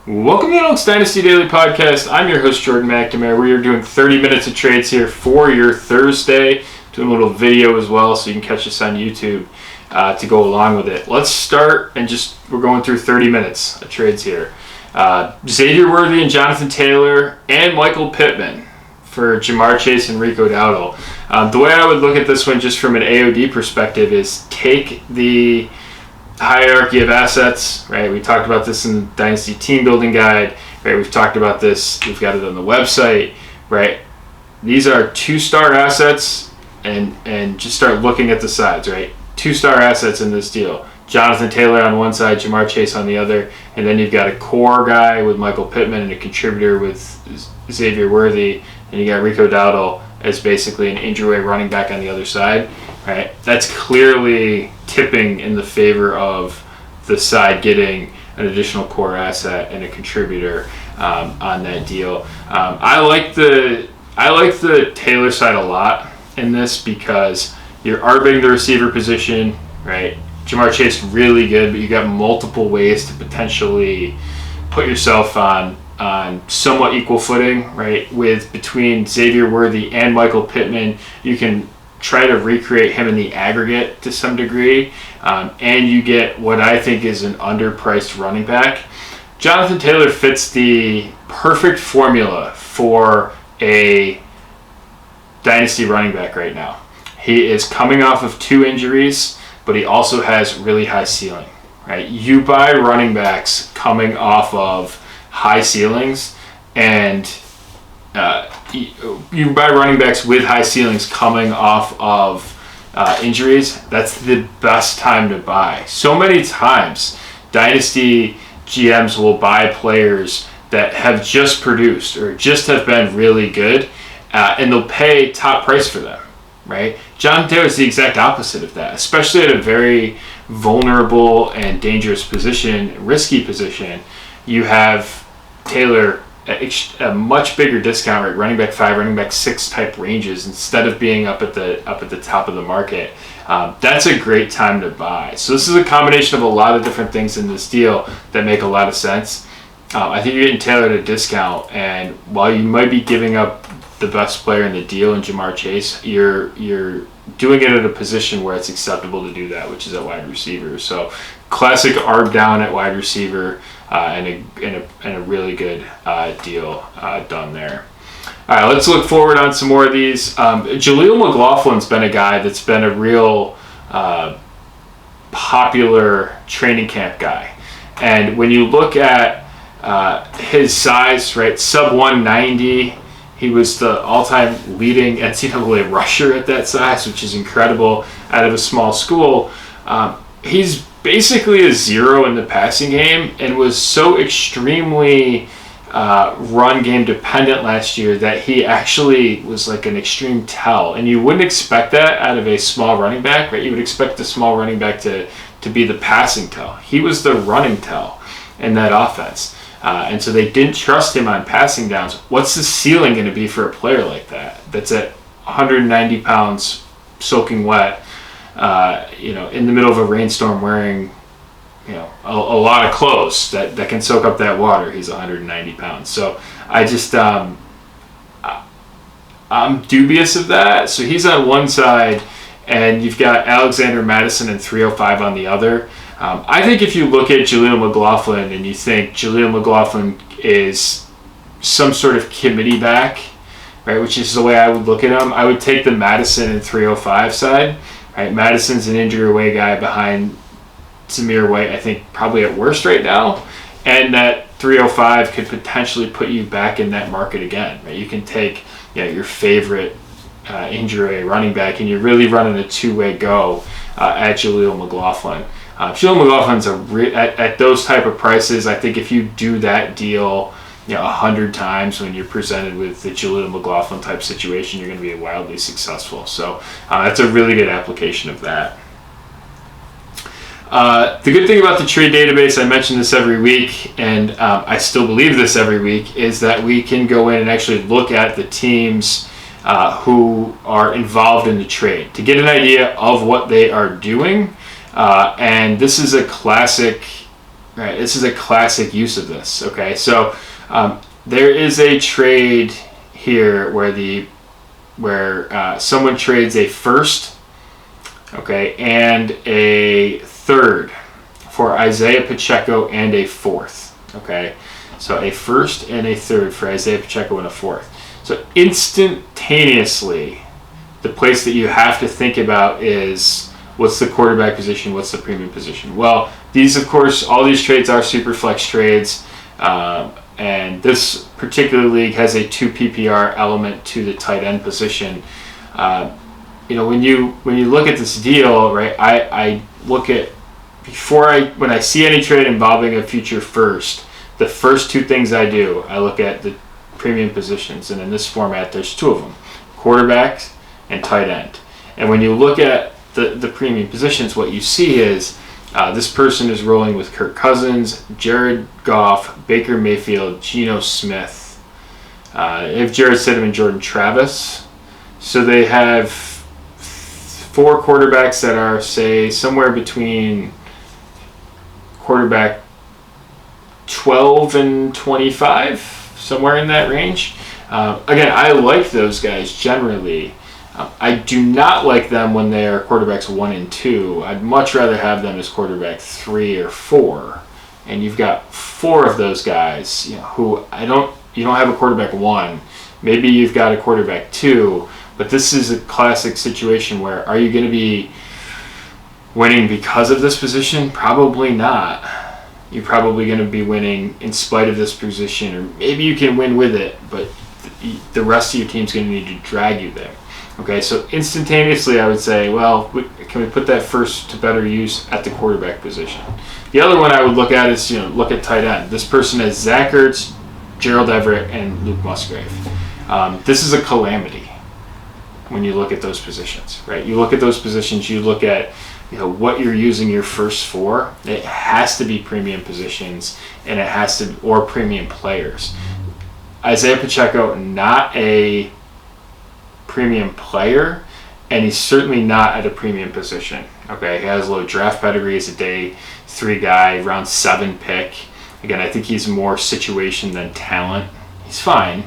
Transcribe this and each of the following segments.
Welcome to the Elks Dynasty Daily Podcast. I'm your host, Jordan McNamara. We are doing 30 minutes of trades here for your Thursday. Doing a little video as well, so you can catch us on YouTube to go along with it. Let's start we're going through 30 minutes of trades here. Xavier Worthy and Jonathan Taylor and Michael Pittman for Ja'Marr Chase and Rico Dowdle. The way I would look at this one just from an AOD perspective is take the hierarchy of assets, right? We talked about this in the Dynasty Team Building Guide, right? We've talked about this. We've got it on the website, right? These are 2-star assets, and just start looking at the sides, right? 2-star assets in this deal. Jonathan Taylor on one side, Ja'Marr Chase on the other, and then you've got a core guy with Michael Pittman and a contributor with Xavier Worthy, and you got Rico Dowdle as basically an injury running back on the other side, right? That's clearly tipping in the favor of the side getting an additional core asset and a contributor on that deal. I like the Taylor side a lot in this because you're arbing the receiver position, right? Ja'Marr Chase really good, but you got multiple ways to potentially put yourself on somewhat equal footing, right? Between Xavier Worthy and Michael Pittman, you can try to recreate him in the aggregate to some degree, and you get what I think is an underpriced running back. Jonathan Taylor fits the perfect formula for a dynasty running back right now. He is coming off of 2 injuries, but he also has really high ceiling, right? You buy running backs coming off of high ceilings, and you buy running backs with high ceilings coming off of injuries. That's the best time to buy. So many times, dynasty GMs will buy players that have just produced or just have been really good, and they'll pay top price for them, right? Jonathan Taylor is the exact opposite of that, especially at a very vulnerable and dangerous position, risky position. You have Taylor a much bigger discount rate, running back 5, running back 6 type ranges instead of being up at the top of the market. That's a great time to buy. So this is a combination of a lot of different things in this deal that make a lot of sense. I think you're getting Taylor at a discount, and while you might be giving up the best player in the deal in Ja'Marr Chase, you're doing it at a position where it's acceptable to do that, which is at wide receiver. So classic arb down at wide receiver, and a really good deal done there. All right, let's look forward on some more of these. Jaleel McLaughlin's been a guy that's been a real popular training camp guy. And when you look at his size, right, sub 190, he was the all-time leading NCAA rusher at that size, which is incredible out of a small school. He's basically a 0 in the passing game and was so extremely run game dependent last year that he actually was like an extreme tell. And you wouldn't expect that out of a small running back, right? You would expect the small running back to be the passing tell. He was the running tell in that offense. And so they didn't trust him on passing downs. What's the ceiling going to be for a player like that? That's at 190 pounds, soaking wet, in the middle of a rainstorm, wearing, a lot of clothes that can soak up that water. He's 190 pounds. So I just, I'm dubious of that. So he's on one side, and you've got Alexander Mattison and 305 on the other. I think if you look at Jaleel McLaughlin and you think Jaleel McLaughlin is some sort of committee back, right, which is the way I would look at him, I would take the Mattison and 305 side. Right, Madison's an injury away guy behind Zamir White, I think probably at worst right now, and that 305 could potentially put you back in that market again. Right, you can take your favorite injury running back, and you're really running a 2-way go at Jaleel McLaughlin. Jaleel McLaughlin's at those type of prices. I think if you do that deal 100 times when you're presented with the Jaleel McLaughlin type situation, you're going to be wildly successful. So that's a really good application of that. The good thing about the trade database, I mention this every week, and I still believe this every week, is that we can go in and actually look at the teams who are involved in the trade to get an idea of what they are doing. And this is a classic right? This is a classic use of this. Okay, so there is a trade here where someone trades a first, okay, and a third for Isaiah Pacheco and a fourth. Okay, so a first and a third for Isaiah Pacheco and a fourth. So instantaneously, the place that you have to think about is, what's the quarterback position? What's the premium position? Well, these, of course, all these trades are super flex trades, and this particular league has a 2 PPR element to the tight end position. When you look at this deal, right? I look at when I see any trade involving a future first, the first two things I do, I look at the premium positions, and in this format, there's two of them: quarterbacks and tight end. And when you look at the premium positions, what you see is this person is rolling with Kirk Cousins, Jared Goff, Baker Mayfield, Geno Smith. They have Jarrett Stidham and Jordan Travis. So they have 4 quarterbacks that are, say, somewhere between quarterback 12 and 25, somewhere in that range. Again, I like those guys generally. I do not like them when they are quarterbacks 1 and 2. I'd much rather have them as quarterback 3 or 4. And you've got 4 of those guys, who you don't have a quarterback 1. Maybe you've got a quarterback 2, but this is a classic situation where, are you going to be winning because of this position? Probably not. You're probably going to be winning in spite of this position, or maybe you can win with it, but the rest of your team's going to need to drag you there. Okay, so instantaneously I would say, well, can we put that first to better use at the quarterback position? The other one I would look at is, look at tight end. This person has Zach Ertz, Gerald Everett, and Luke Musgrave. This is a calamity when you look at those positions, right? You look at those positions, you look at what you're using your first for. It has to be premium positions, and it has to, or premium players. Isaiah Pacheco, not a premium player, and he's certainly not at a premium position. Okay, he has low draft pedigree. He's a day 3 guy, round 7 pick. Again, I think he's more situation than talent. He's fine,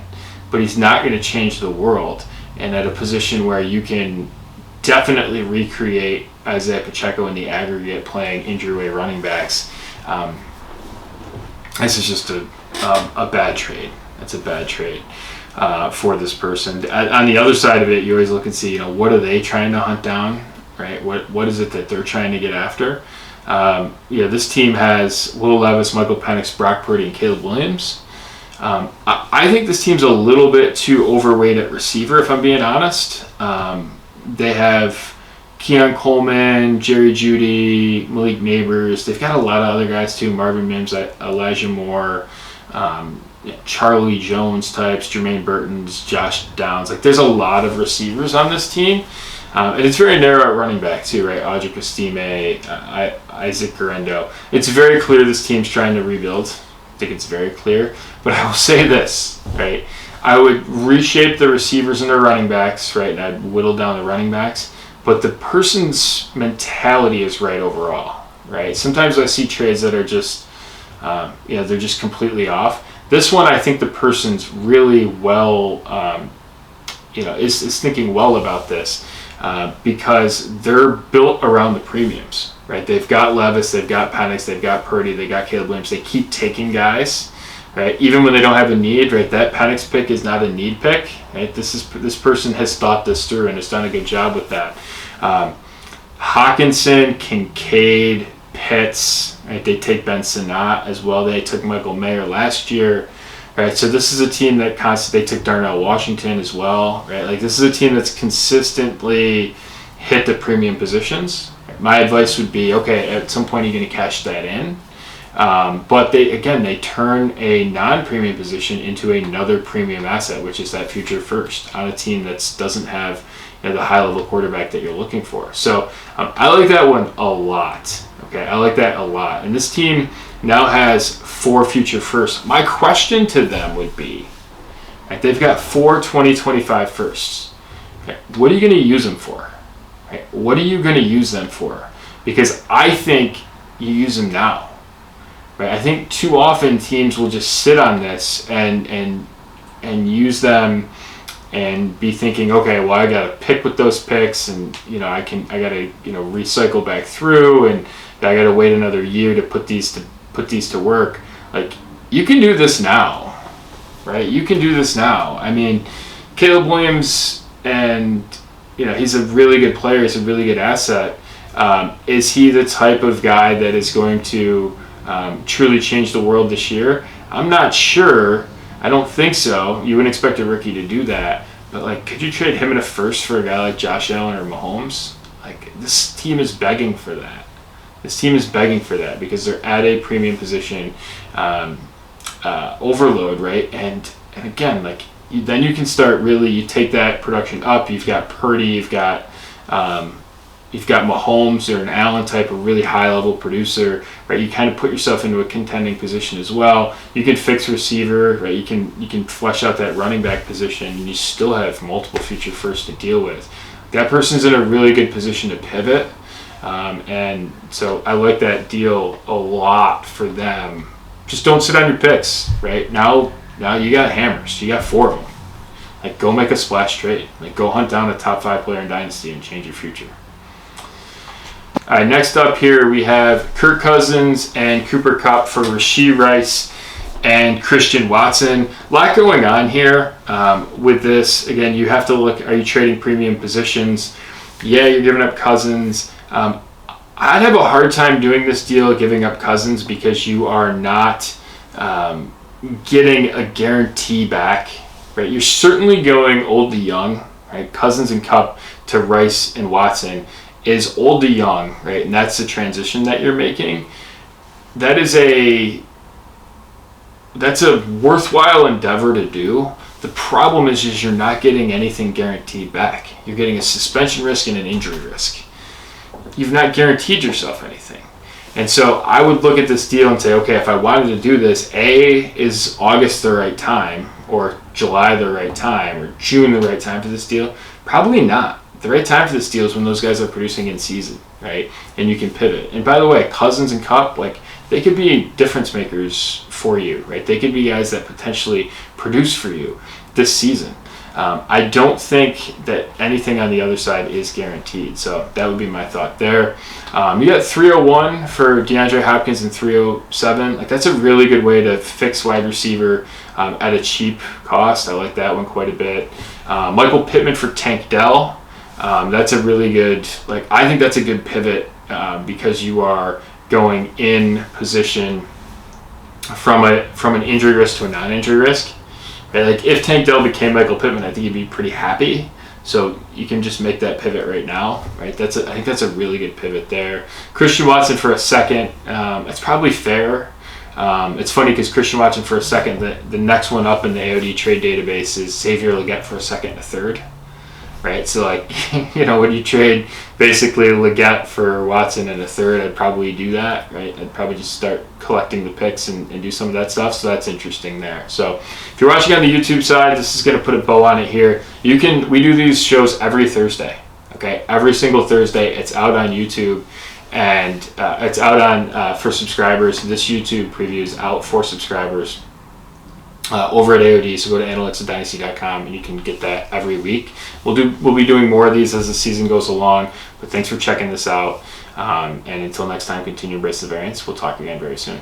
but he's not going to change the world. And at a position where you can definitely recreate Isaiah Pacheco in the aggregate playing injury away running backs, this is just a bad trade. That's a bad trade for this person. On the other side of it, you always look and see, what are they trying to hunt down, right? What is it that they're trying to get after? This team has Will Levis, Michael Penix, Brock Purdy, and Caleb Williams. I think this team's a little bit too overweight at receiver, if I'm being honest. They have Keon Coleman, Jerry Jeudy, Malik Neighbors. They've got a lot of other guys too: Marvin Mims, Elijah Moore, Charlie Jones types, Jermaine Burton's, Josh Downs. There's a lot of receivers on this team. And it's very narrow at running back too, right? Audric Estime, Isaac Guerendo. It's very clear this team's trying to rebuild. I think it's very clear. But I will say this, right? I would reshape the receivers and their running backs, right? And I'd whittle down the running backs. But the person's mentality is right overall, right? Sometimes I see trades that are just, they're just completely off. This one, I think the person's really well, is thinking well about this because they're built around the premiums, right? They've got Levis, they've got Penix, they've got Purdy, they got Caleb Williams. They keep taking guys, right? Even when they don't have a need, right? That Penix pick is not a need pick, right? This person has thought this through and has done a good job with that. Hawkinson, Kincaid, Pitts, right? They take Ben Sinnott as well. They took Michael Mayer last year, right? So this is a team that they took Darnell Washington as well, right? This is a team that's consistently hit the premium positions. My advice would be, okay, at some point you're going to cash that in. But they turn a non-premium position into another premium asset, which is that future first on a team that doesn't have the high-level quarterback that you're looking for. So I like that one a lot. Okay, I like that a lot. And this team now has 4 future firsts. My question to them would be, right, they've got 4 2025 firsts. Okay, what are you going to use them for? Right, what are you going to use them for? Because I think you use them now. right? I think too often teams will just sit on this and use them and be thinking, okay, well, I got to pick with those picks, and I got to recycle back through, and I got to wait another year to put these to work. Like, you can do this now, right? You can do this now. I mean, Caleb Williams, and he's a really good player. He's a really good asset. Is he the type of guy that is going to truly change the world this year? I'm not sure. I don't think so. You wouldn't expect a rookie to do that. But, like, could you trade him in a first for a guy like Josh Allen or Mahomes? Like, this team is begging for that. This team is begging for that because they're at a premium position overload, right? And again, like, then you can start really, you take that production up. You've got Purdy, you've got Mahomes or an Allen type of really high-level producer, right? You kind of put yourself into a contending position as well. You can fix receiver, right? You can flesh out that running back position, and you still have multiple future firsts to deal with. That person's in a really good position to pivot, and so I like that deal a lot for them. Just don't sit on your picks, right? Now you got hammers. You got 4 of them. Like, go make a splash trade. Like, go hunt down a top 5 player in Dynasty and change your future. All right, next up here we have Kirk Cousins and Cooper Kupp for Rashee Rice and Christian Watson. A lot going on here with this. Again, you have to look, are you trading premium positions? Yeah, you're giving up Cousins. I'd have a hard time doing this deal, giving up Cousins, because you are not getting a guarantee back, right? You're certainly going old to young, right? Cousins and Kupp to Rice and Watson is old to young, right? And that's the transition that you're making. That's a worthwhile endeavor to do. The problem is you're not getting anything guaranteed back. You're getting a suspension risk and an injury risk. You've not guaranteed yourself anything. And so I would look at this deal and say, okay, if I wanted to do this, is August the right time, or July the right time, or June the right time for this deal? Probably not. The right time for this deal is when those guys are producing in season, right? And you can pivot. And by the way, Cousins and Kupp, like, they could be difference makers for you, right? They could be guys that potentially produce for you this season. I don't think that anything on the other side is guaranteed. So that would be my thought there. You got 301 for DeAndre Hopkins and 307. Like, that's a really good way to fix wide receiver at a cheap cost. I like that one quite a bit. Michael Pittman for Tank Dell. That's a really good, like, I think that's a good pivot because you are going in position from an injury risk to a non-injury risk. Right? Like, if Tank Dell became Michael Pittman, I think you'd be pretty happy. So you can just make that pivot right now, right? I think that's a really good pivot there. Christian Watson for a second. That's probably fair. It's funny because Christian Watson for a second, the next one up in the AOD trade database is Xavier Legette for a second and a third. Right, so, like, when you trade basically Legette for Watson and a third, I'd probably do that, right? I'd probably just start collecting the picks and do some of that stuff, so that's interesting there. So if you're watching on the YouTube side, this is going to put a bow on it here. We do these shows every Thursday, okay? Every single Thursday, it's out on YouTube, and it's out on for subscribers. This YouTube preview is out for subscribers. Over at AOD, so go to analyticsofdynasty.com and you can get that every week. We'll be doing more of these as the season goes along, but thanks for checking this out. And until next time, continue to embrace the variance. We'll talk again very soon.